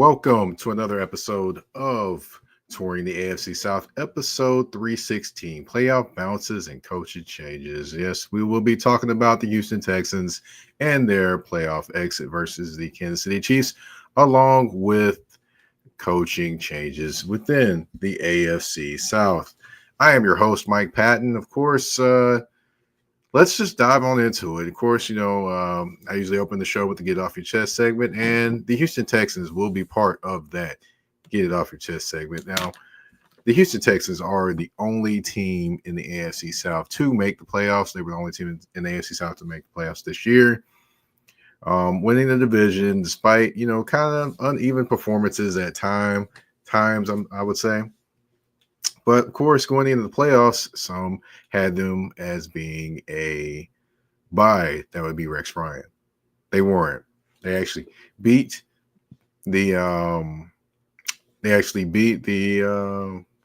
Welcome to another episode of Touring the AFC South, episode 316, playoff bounces and coaching changes. Yes, we will be talking about the Houston Texans and their playoff exit versus the Kansas City Chiefs, along with coaching changes within the AFC South. I am your host, Mike Patton. Of course, let's just dive on into it. Of course, I usually open the show with the Get Off Your Chest segment, and the Houston Texans will be part of that Get It Off Your Chest segment. Now, the Houston Texans are the only team in the AFC South to make the playoffs. They were the only team in the AFC South to make the playoffs this year, winning the division despite, kind of uneven performances at times, I would say. But, of course, going into the playoffs, some had them as being a bye. That would be Rex Bryant. They weren't. They actually beat the I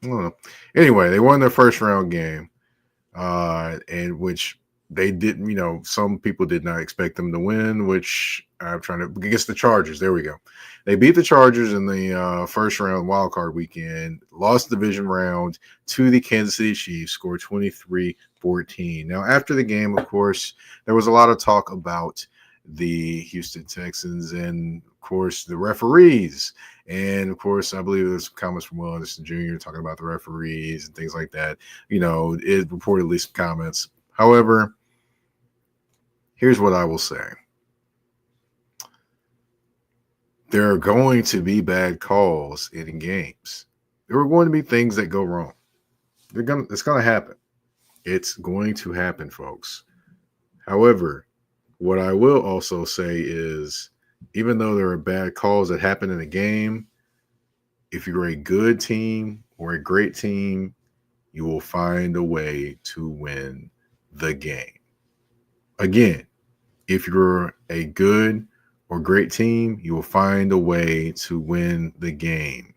don't know. Anyway, they won their first round game, and which they didn't, some people did not expect them to win, which I'm trying to against the Chargers. There we go. They beat the Chargers in the first round wild card weekend, lost the division round to the Kansas City Chiefs, scored 23-14. Now, after the game, of course, there was a lot of talk about the Houston Texans and, of course, the referees. And, of course, I believe there's comments from Will Anderson Jr. talking about the referees and things like that. It reportedly some comments. However, here's what I will say. There are going to be bad calls in games. There are going to be things that go wrong. It's going to happen. It's going to happen, folks. However, what I will also say is, even though there are bad calls that happen in a game, if you're a good team or a great team, you will find a way to win the game. Again, if you're a good or great team, you will find a way to win the game.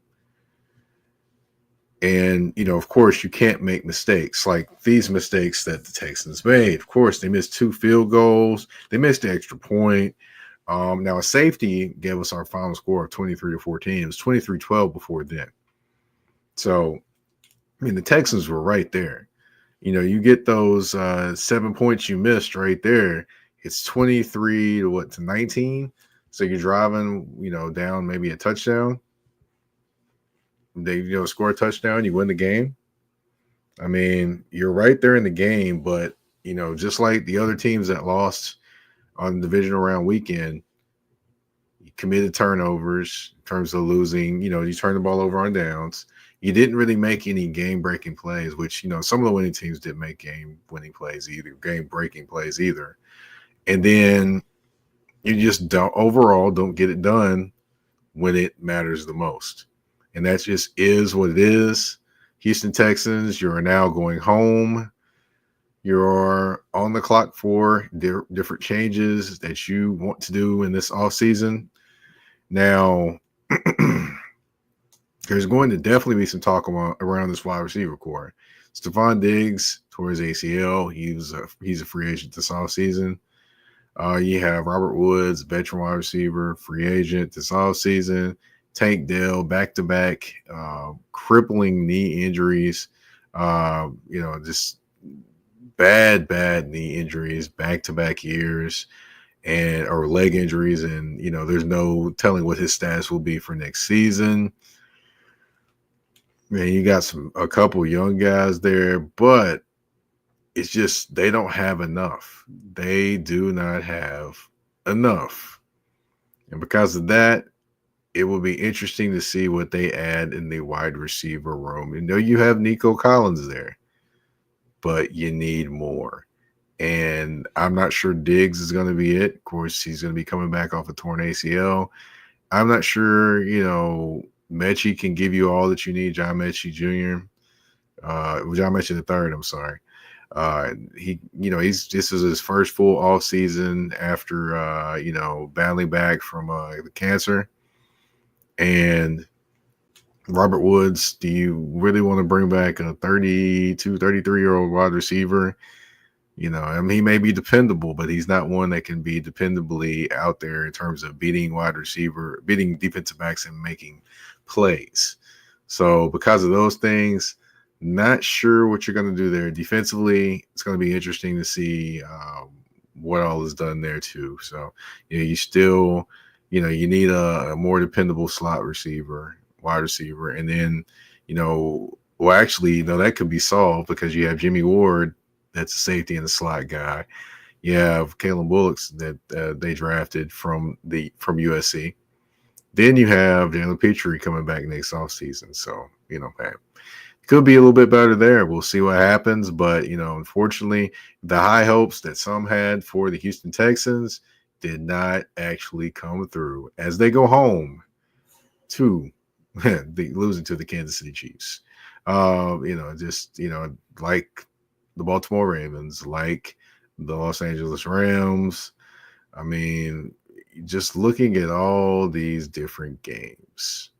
And, of course, you can't make mistakes like these mistakes that the Texans made. Of course, they missed 2 field goals. They missed the extra point. Now, a safety gave us our final score of 23-14. It was 23-12 before then. So, the Texans were right there. You get those 7 points you missed right there. It's 23 to 19. So you're driving, down maybe a touchdown. They, score a touchdown, you win the game. You're right there in the game, but, just like the other teams that lost on the divisional round weekend, you committed turnovers in terms of losing. You turn the ball over on downs. You didn't really make any game-breaking plays, which, some of the winning teams didn't make game-breaking plays either. And then you just don't get it done when it matters the most. And that just is what it is. Houston Texans, you're now going home. You're on the clock for different changes that you want to do in this offseason. Now, there's going to definitely be some talk around this wide receiver core. Stephon Diggs tore his ACL. He's a free agent this offseason. You have Robert Woods, veteran wide receiver, free agent this offseason. Tank Dell, back-to-back crippling knee injuries. Just bad knee injuries, back-to-back years, or leg injuries. And, there's no telling what his status will be for next season. Man, you got a couple young guys there, but it's just they don't have enough. They do not have enough. And because of that, it will be interesting to see what they add in the wide receiver room. You have Nico Collins there, but you need more. And I'm not sure Diggs is going to be it. Of course, he's going to be coming back off a torn ACL. I'm not sure, Mechie can give you all that you need. John Mechie Jr., John Mechie the third, I'm sorry. This is his first full off season after battling back from the cancer. And Robert Woods, do you really want to bring back a 32, 33-year-old wide receiver I mean, he may be dependable, but he's not one that can be dependably out there in terms of beating defensive backs and making plays. So because of those things, not sure what you're going to do there. Defensively, it's going to be interesting to see what all is done there too. So, you still, you need a more dependable slot receiver, wide receiver. And then, well, actually, that could be solved because you have Jimmy Ward, that's a safety and a slot guy. You have Kalen Bullocks that they drafted from USC. Then you have Jalen Petrie coming back next offseason. So, hey, it could be a little bit better there. We'll see what happens. But, unfortunately, the high hopes that some had for the Houston Texans did not actually come through as they go home to losing to the Kansas City Chiefs. Like the Baltimore Ravens, like the Los Angeles Rams. I mean, just looking at all these different games,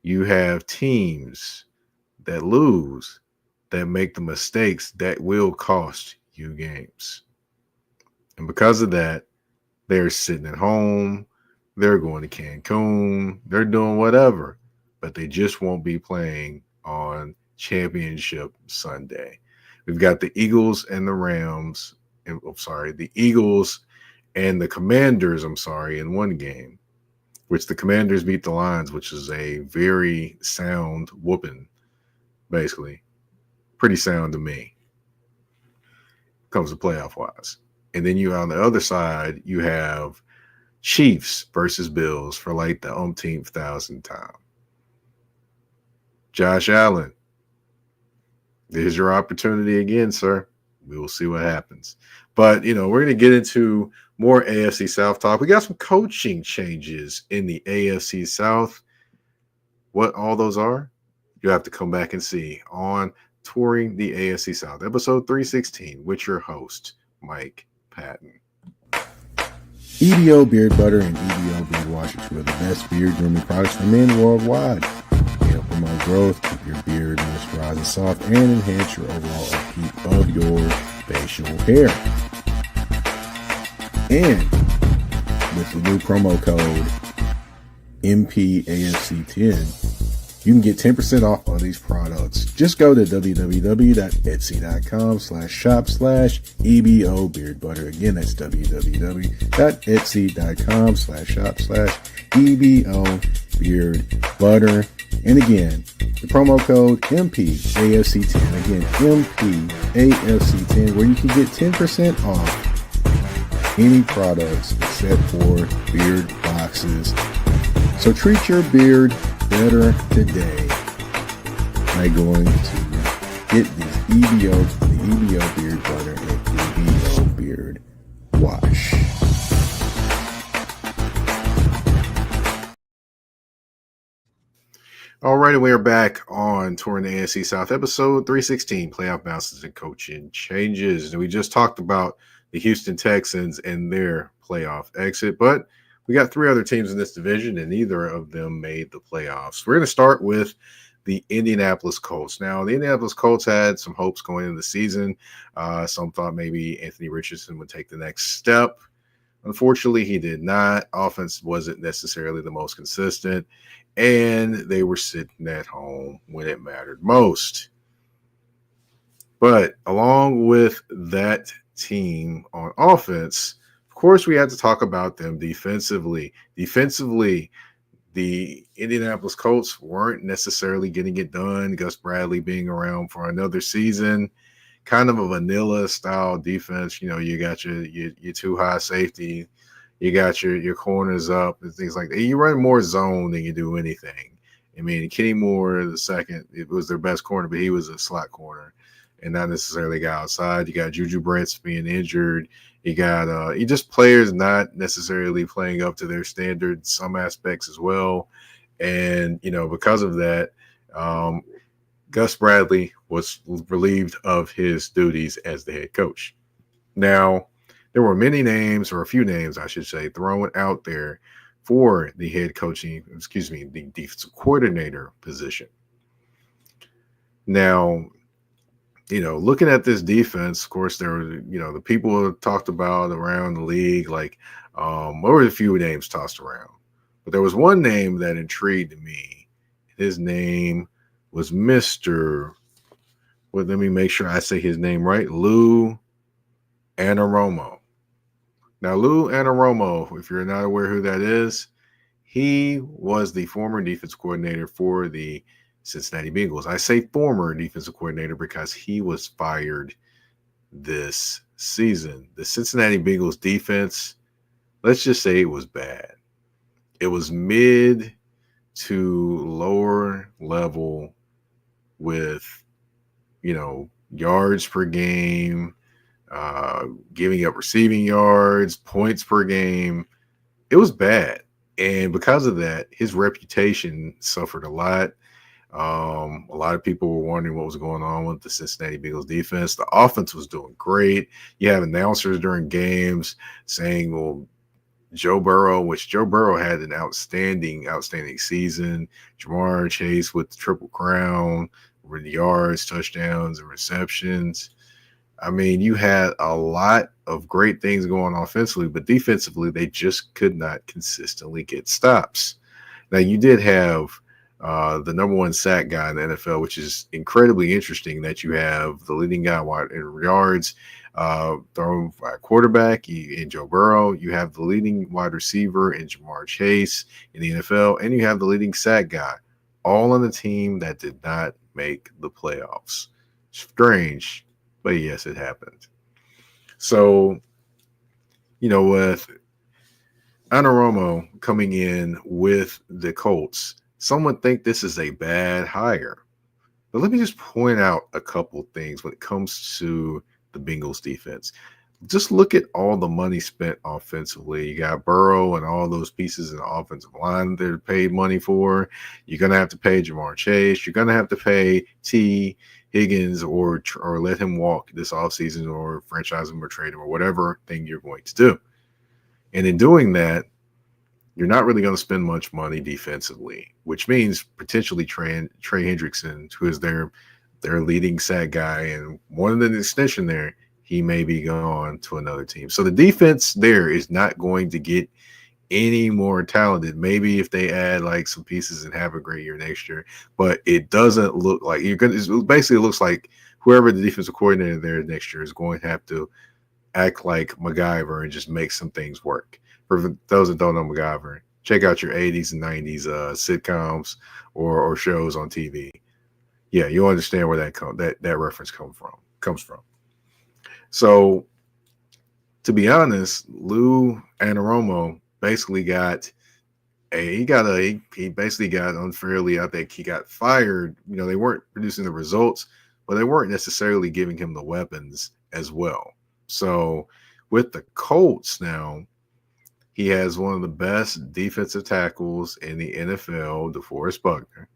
you have teams that lose, that make the mistakes that will cost you games. And because of that, they're sitting at home, they're going to Cancun, they're doing whatever, but they just won't be playing on Championship Sunday. We've got the Eagles and the Rams. The Eagles and the Commanders, in one game, which the Commanders beat the Lions, which is a very sound whooping, basically. Pretty sound to me. Comes to playoff-wise. And then on the other side, you have Chiefs versus Bills for like the umpteenth thousand time. Josh Allen, there's your opportunity again, sir. We will see what happens. But, we're going to get into more AFC South talk. We got some coaching changes in the AFC South. What all those are, you'll have to come back and see on Touring the AFC South, episode 316, with your host, Mike Patton. EBO Beard Butter and EBO Beard Wash are two of the best beard grooming products for men worldwide. They help promote growth, keep your beard moisturized and soft, and enhance your overall upkeep of your facial hair. And with the new promo code MPAFC10, you can get 10% off on these products. Just go to www.etsy.com/shop/EBO Beard Butter. Again, that's www.etsy.com/shop/EBO Beard Butter. And again, the promo code MPAFC10. Again, MPAFC10, where you can get 10% off any products except for beard boxes. So treat your beard better today by going to get these EBO Beard Butter and EBO Beard Wash. All right, and we are back on Touring the AFC South, episode 316, playoff bounces and coaching changes. And we just talked about the Houston Texans and their playoff exit, but we got three other teams in this division, and neither of them made the playoffs. We're going to start with the Indianapolis Colts. Now, the Indianapolis Colts had some hopes going into the season. Some thought maybe Anthony Richardson would take the next step. Unfortunately, he did not. Offense wasn't necessarily the most consistent, and they were sitting at home when it mattered most. But along with that team on offense, of course, we had to talk about them defensively. Defensively, the Indianapolis Colts weren't necessarily getting it done. Gus Bradley being around for another season, kind of a vanilla style defense. You got your too high safety, you got your corners up and things like that. You run more zone than you do anything. I mean, Kenny Moore, the second, it was their best corner, but he was a slot corner and not necessarily a guy outside. You got Juju Brents being injured. You got you just players not necessarily playing up to their standards, some aspects as well. And, because of that, Gus Bradley was relieved of his duties as the head coach. Now, there were many names, or a few names, I should say, thrown out there for the the defensive coordinator position. Now, looking at this defense, of course, there were, the people talked about around the league, like, there were a few names tossed around, but there was one name that intrigued me. His name was Mr. Well, let me make sure I say his name right. Lou Anaromo. Now, Lou Anaromo, if you're not aware who that is, he was the former defense coordinator for the Cincinnati Bengals. I say former defensive coordinator because he was fired this season. The Cincinnati Bengals defense, let's just say it was bad. It was mid to lower level with, yards per game, giving up receiving yards, points per game. It was bad. And because of that, his reputation suffered a lot. A lot of people were wondering what was going on with the Cincinnati Bengals defense. The offense was doing great. You have announcers during games saying, well, Joe Burrow had an outstanding season. Jamar Chase with the Triple Crown, with yards, touchdowns, and receptions. I mean, you had a lot of great things going on offensively, but defensively, they just could not consistently get stops. Now, you did have the number one sack guy in the NFL, which is incredibly interesting that you have the leading guy in yards thrown by a quarterback in Joe Burrow. You have the leading wide receiver in Jamar Chase in the NFL, and you have the leading sack guy, all on the team that did not make the playoffs. Strange, but yes, it happened. So, with Anaromo coming in with the Colts, some would think this is a bad hire. But let me just point out a couple things when it comes to the Bengals defense. Just look at all the money spent offensively. You got Burrow and all those pieces in the offensive line they're paid money for. You're going to have to pay Jamar Chase. You're going to have to pay T. Higgins or let him walk this offseason or franchise him or trade him or whatever thing you're going to do. And in doing that, you're not really going to spend much money defensively, which means potentially Trey Hendrickson, who is their leading sack guy, and one of the extension there, he may be gone to another team. So the defense there is not going to get any more talented. Maybe if they add like some pieces and have a great year next year, but it doesn't look like it basically looks like whoever the defensive coordinator there next year is going to have to act like MacGyver and just make some things work. For those that don't know MacGyver, check out your 80s and 90s sitcoms or shows on TV. Yeah, you'll understand where that reference comes from. So, to be honest, Lou Anaromo basically got unfairly. I think he got fired. They weren't producing the results, but they weren't necessarily giving him the weapons as well. So, with the Colts now, he has one of the best defensive tackles in the NFL, DeForest Buckner.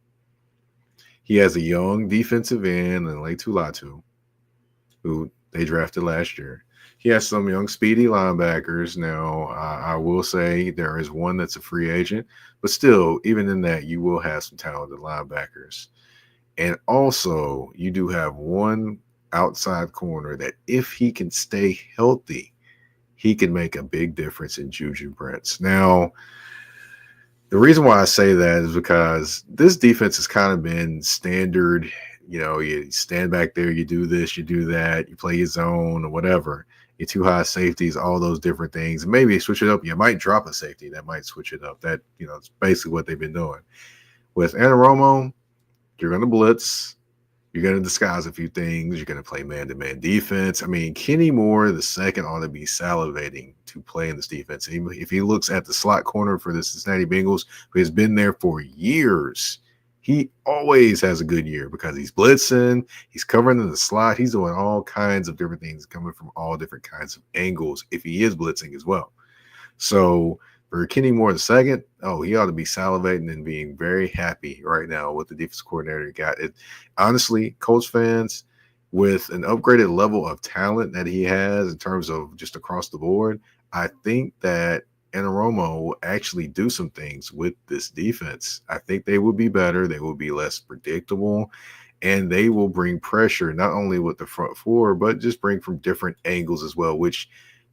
He has a young defensive end in Laitu Latu, who they drafted last year. He has some young, speedy linebackers. Now, I will say there is one that's a free agent, but still, even in that, you will have some talented linebackers. And also, you do have one outside corner that if he can stay healthy, he can make a big difference in Juju Brents. Now, the reason why I say that is because this defense has kind of been standard. You stand back there, you do this, you do that, you play your zone or whatever. Your two high safeties, all those different things. Maybe switch it up. You might drop a safety. That might switch it up. That, it's basically what they've been doing. With Anaromo, you're going to blitz. You're going to disguise a few things. You're going to play man-to-man defense. I mean, Kenny Moore, the second, ought to be salivating to play in this defense. If he looks at the slot corner for the Cincinnati Bengals, who has been there for years, he always has a good year because he's blitzing, he's covering in the slot, he's doing all kinds of different things, coming from all different kinds of angles if he is blitzing as well. So for Kenny Moore the second, he ought to be salivating and being very happy right now with the defensive coordinator he got. It honestly, Colts fans, with an upgraded level of talent that he has in terms of just across the board, I think that Anaromo will actually do some things with this defense. I think they will be better. They will be less predictable. and they will bring pressure not only with the front four, but just bring from different angles as well, which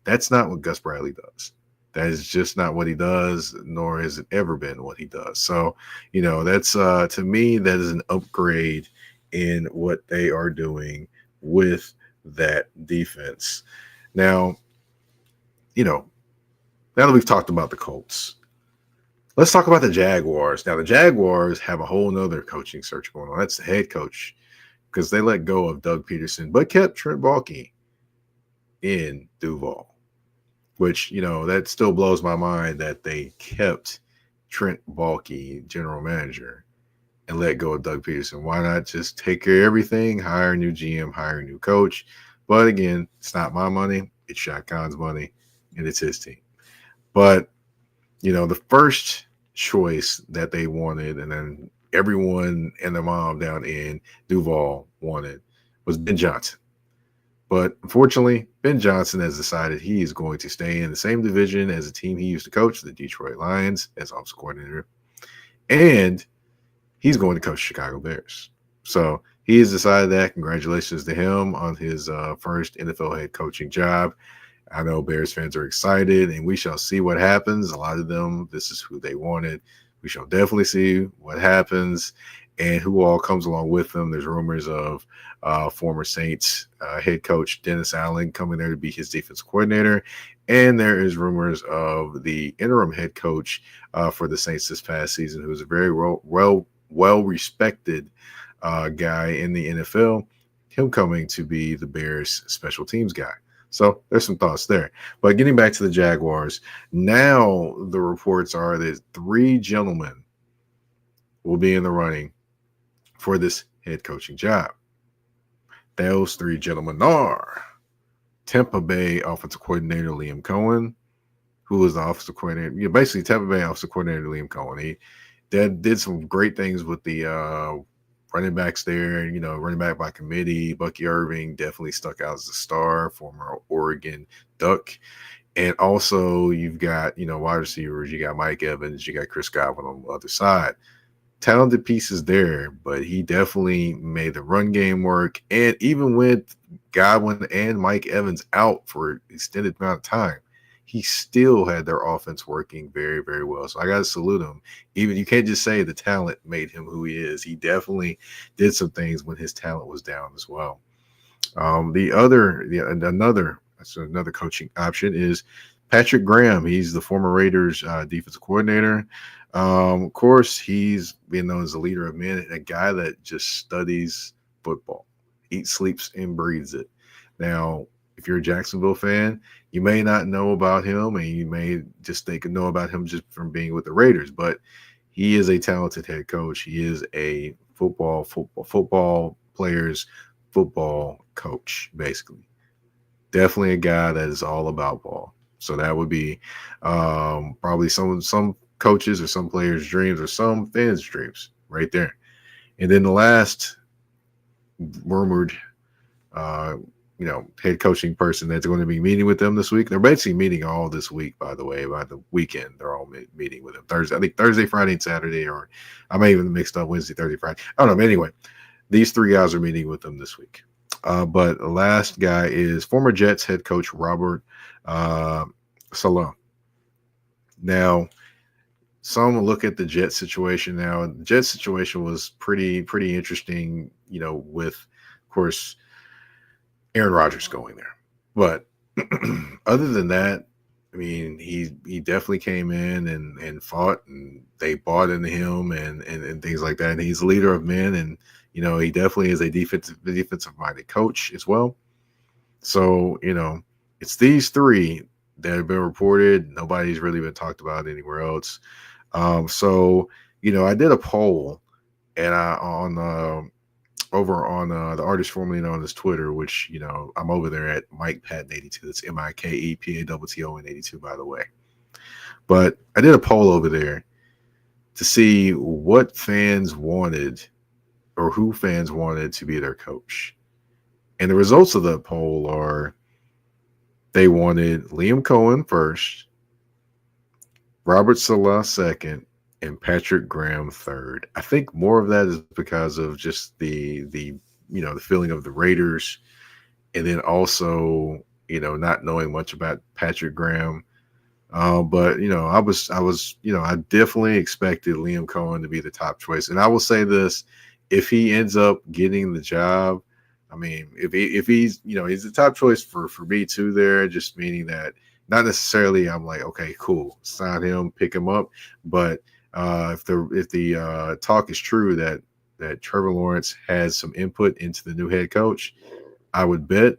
that's not what Gus Bradley does. That is just not what he does, nor has it ever been what he does. So, that's to me, that is an upgrade in what they are doing with that defense. Now, now that we've talked about the Colts, let's talk about the Jaguars. Now, the Jaguars have a whole nother coaching search going on. That's the head coach, because they let go of Doug Peterson, but kept Trent Baalke in Duval. Which, that still blows my mind that they kept Trent Baalke, general manager, and let go of Doug Peterson. Why not just take care of everything, hire a new GM, hire a new coach? But again, it's not my money. It's Shad Khan's money, and it's his team. But, the first choice that they wanted, and then everyone and their mom down in Duval wanted, was Ben Johnson. But unfortunately, Ben Johnson has decided he is going to stay in the same division as the team he used to coach, the Detroit Lions, as offensive coordinator. And he's going to coach Chicago Bears. So he has decided that. Congratulations to him on his first NFL head coaching job. I know Bears fans are excited, and we shall see what happens. A lot of them, this is who they wanted. We shall definitely see what happens and who all comes along with them. There's rumors of former Saints head coach Dennis Allen coming there to be his defensive coordinator. And there is rumors of the interim head coach for the Saints this past season, who's a very well-respected guy in the NFL, him coming to be the Bears special teams guy. So there's some thoughts there. But getting back to the Jaguars, now the reports are that 3 gentlemen will be in the running for this head coaching job. Those 3 gentlemen are Tampa Bay offensive coordinator Liam Cohen, who is the offensive coordinator. Basically, Tampa Bay offensive coordinator Liam Cohen. He did some great things with the running backs there. Running back by committee. Bucky Irving definitely stuck out as a star, former Oregon Duck. And also, you've got wide receivers. You got Mike Evans. You got Chris Godwin on the other side. Talented pieces there, but he definitely made the run game work. And even with Godwin and Mike Evans out for an extended amount of time, he still had their offense working very, very well. So I got to salute him. Even you can't just say the talent made him who he is. He definitely did some things when his talent was down as well. Another coaching option is Patrick Graham. He's the former Raiders defensive coordinator. Of course, he's been known as a leader of men, a guy that just studies football, eats, sleeps, and breathes it. Now, if you're a Jacksonville fan, you may not know about him, and you may just know about him just from being with the Raiders, but he is a talented head coach. He is a football players, football coach, basically. Definitely a guy that is all about ball. So that would be probably some coaches or some players' dreams or some fans' dreams right there. And then the last rumored, head coaching person that's going to be meeting with them this week. They're basically meeting all this week, by the way. By the weekend, they're all meeting with them. Thursday, Friday, and Saturday, or I may even mixed up Wednesday, Thursday, Friday. I don't know. But anyway, these 3 guys are meeting with them this week. But the last guy is former Jets head coach Robert Saleh. Now, some look at the Jets situation now. The Jets situation was pretty interesting, with, of course, Aaron Rodgers going there. But other than that, I mean, he definitely came in and fought, and they bought into him and things like that. And he's a leader of men, and he definitely is a defensive-minded coach as well. So, it's these 3 that have been reported. Nobody's really been talked about anywhere else. So, I did a poll and over on the artist formerly known as Twitter, which, I'm over there at Mike Patton 82. That's MikePatton 82, by the way. But I did a poll over there to see what fans wanted or who fans wanted to be their coach. And the results of that poll are they wanted Liam Cohen first, Robert Saleh second, and Patrick Graham third. I think more of that is because of just the the feeling of the Raiders, and then also not knowing much about Patrick Graham. But I definitely expected Liam Cohen to be the top choice, and I will say this: if he ends up getting the job, I mean, if he's he's the top choice for me too. There, just meaning that not necessarily I'm like, okay, cool, sign him, pick him up, but if the talk is true that Trevor Lawrence has some input into the new head coach, I would bet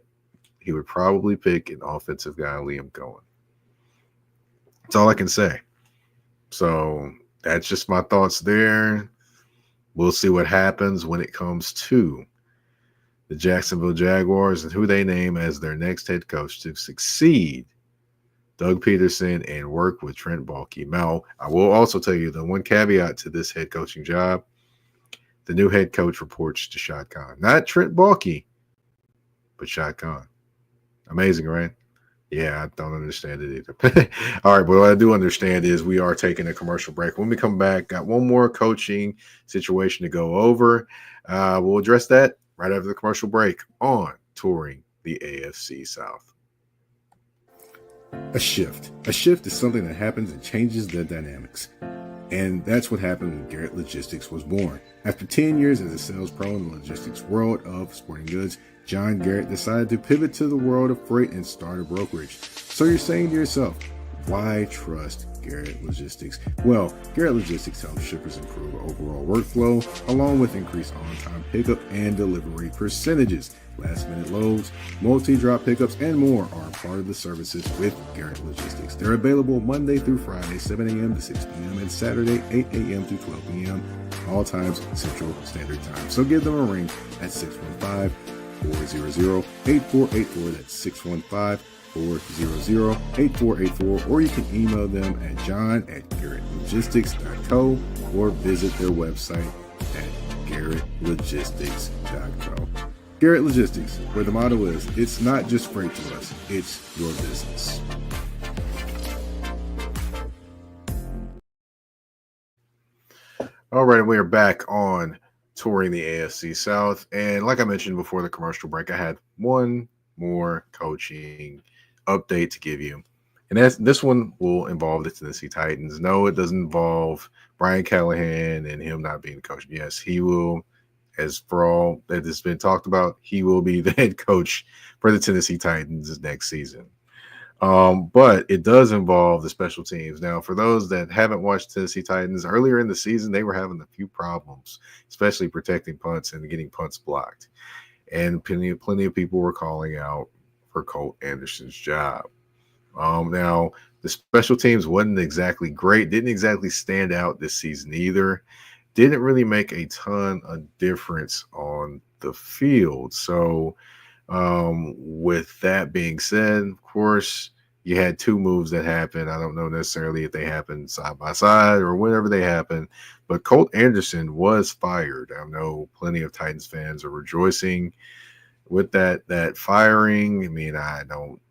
he would probably pick an offensive guy, Liam Cohen. That's all I can say. So that's just my thoughts there. We'll see what happens when it comes to the Jacksonville Jaguars and who they name as their next head coach to succeed Doug Peterson and work with Trent Baalke. Now, I will also tell you the one caveat to this head coaching job: the new head coach reports to Shad Khan. Not Trent Baalke, but Shad Khan. Amazing, right? Yeah, I don't understand it either. All right, but what I do understand is we are taking a commercial break. When we come back, got one more coaching situation to go over. We'll address that right after the commercial break on Touring the AFC South. A shift. A shift is something that happens and changes the dynamics. And that's what happened when Garrett Logistics was born. After 10 years as a sales pro in the logistics world of sporting goods, John Garrett decided to pivot to the world of freight and start a brokerage. So you're saying to yourself, why trust Garrett Logistics? Well, Garrett Logistics helps shippers improve overall workflow, along with increased on-time pickup and delivery percentages. Last-minute loads, multi-drop pickups, and more are part of the services with Garrett Logistics. They're available Monday through Friday, 7 a.m. to 6 p.m., and Saturday, 8 a.m. to 12 p.m., all times Central Standard Time. So give them a ring at 615-400-8484. That's 615-400-8484, or you can email them at john@garrettlogistics.co or visit their website at garrettlogistics.co. Garrett Logistics, where the motto is, it's not just freight to us, it's your business. All right, we are back on Touring the AFC South. And like I mentioned before the commercial break, I had one more coaching update to give you. And this one will involve the Tennessee Titans. No, it doesn't involve Brian Callahan and him not being the coach. Yes, he will, as for all that has been talked about, he will be the head coach for the Tennessee Titans next season. But it does involve the special teams. Now, for those that haven't watched Tennessee Titans, earlier in the season, they were having a few problems, especially protecting punts and getting punts blocked. And plenty of people were calling out for Colt Anderson's job. Now, the special teams wasn't exactly great, didn't exactly stand out this season either. Didn't really make a ton of difference on the field. So, with that being said, of course, you had two moves that happened. I don't know necessarily if they happened side by side or whenever they happened, but Colt Anderson was fired. I know plenty of Titans fans are rejoicing with that firing. I mean, I don't,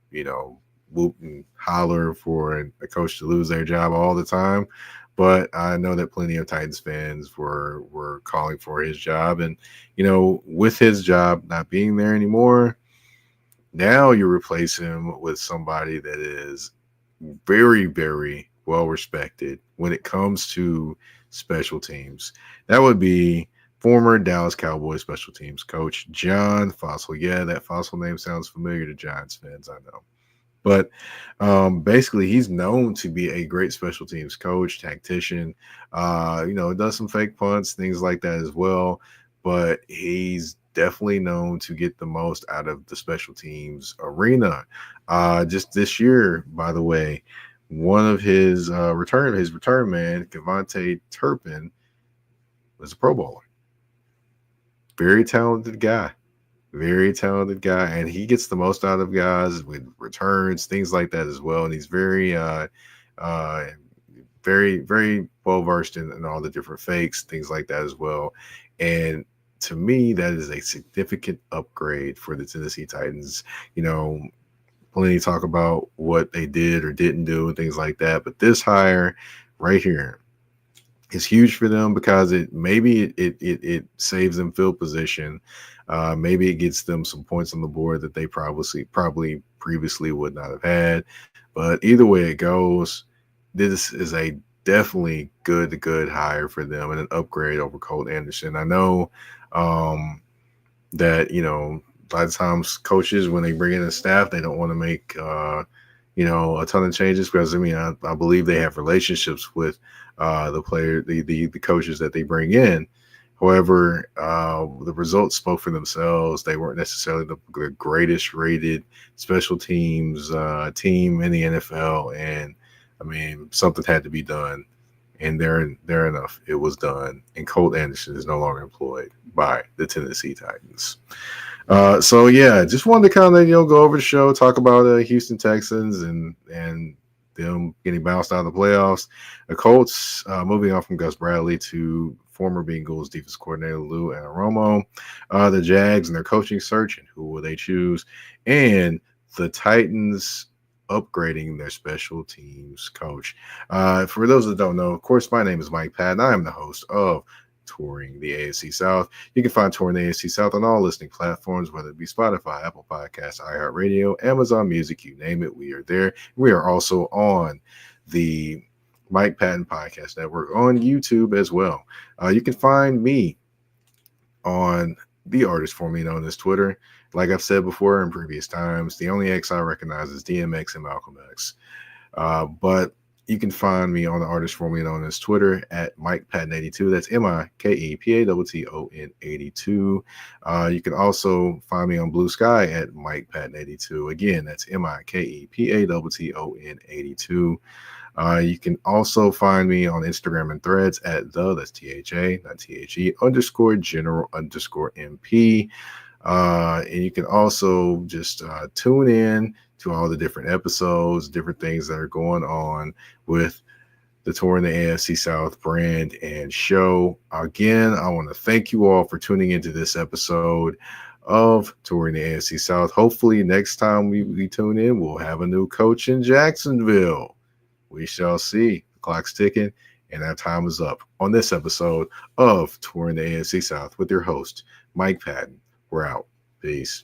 whoop and holler for a coach to lose their job all the time, but I know that plenty of Titans fans were calling for his job. And, with his job not being there anymore, now you replace him with somebody that is very, very well respected when it comes to special teams. That would be former Dallas Cowboys special teams coach John Fossil. Yeah, that Fossil name sounds familiar to Giants fans, I know. But basically, he's known to be a great special teams coach, tactician. Does some fake punts, things like that as well. But he's definitely known to get the most out of the special teams arena. Just this year, by the way, one of his return man, Devontae Turpin, was a Pro Bowler. Very talented guy. Very talented guy, and he gets the most out of guys with returns, things like that as well. And he's very, very, very well versed in all the different fakes, things like that as well. And to me, that is a significant upgrade for the Tennessee Titans. Plenty talk about what they did or didn't do and things like that, but this hire right here is huge for them because it saves them field position. Maybe it gets them some points on the board that they probably previously would not have had. But either way it goes, this is a definitely good hire for them and an upgrade over Colt Anderson. I know that a lot of times coaches, when they bring in a staff, they don't want to make a ton of changes because I believe they have relationships with the coaches that they bring in. However, the results spoke for themselves. They weren't necessarily the greatest rated special teams team in the NFL, and something had to be done. And there enough, it was done. And Colt Anderson is no longer employed by the Tennessee Titans. So yeah, just wanted to kind of go over the show, talk about Houston Texans and them getting bounced out of the playoffs. The Colts moving on from Gus Bradley to former Bengals defense coordinator Lou Anarumo. The Jags and their coaching search and who will they choose, and the Titans upgrading their special teams coach. For those that don't know, of course, my name is Mike Patton. I am the host of Touring the AFC South. You can find Touring the AFC South on all listening platforms, whether it be Spotify, Apple Podcasts, iHeartRadio, Amazon Music, you name it, we are there. We are also on the Mike Patton Podcast Network on YouTube as well. You can find me on the artist formerly known as Twitter. Like I've said before in previous times, the only X I recognize is DMX and Malcolm X. But you can find me on the artist formerly known as Twitter at Mike Patton 82. That's MikePatton 82. You can also find me on Blue Sky at Mike Patton 82. Again, that's MikePatton 82. You can also find me on Instagram and Threads at that's THA, not THE, _general_MP. And you can also just tune in to all the different episodes, different things that are going on with the Touring the AFC South brand and show. Again, I want to thank you all for tuning into this episode of Touring the AFC South. Hopefully next time we tune in, we'll have a new coach in Jacksonville. We shall see. The clock's ticking, and our time is up on this episode of Touring the AFC South with your host, Mike Patton. We're out. Peace.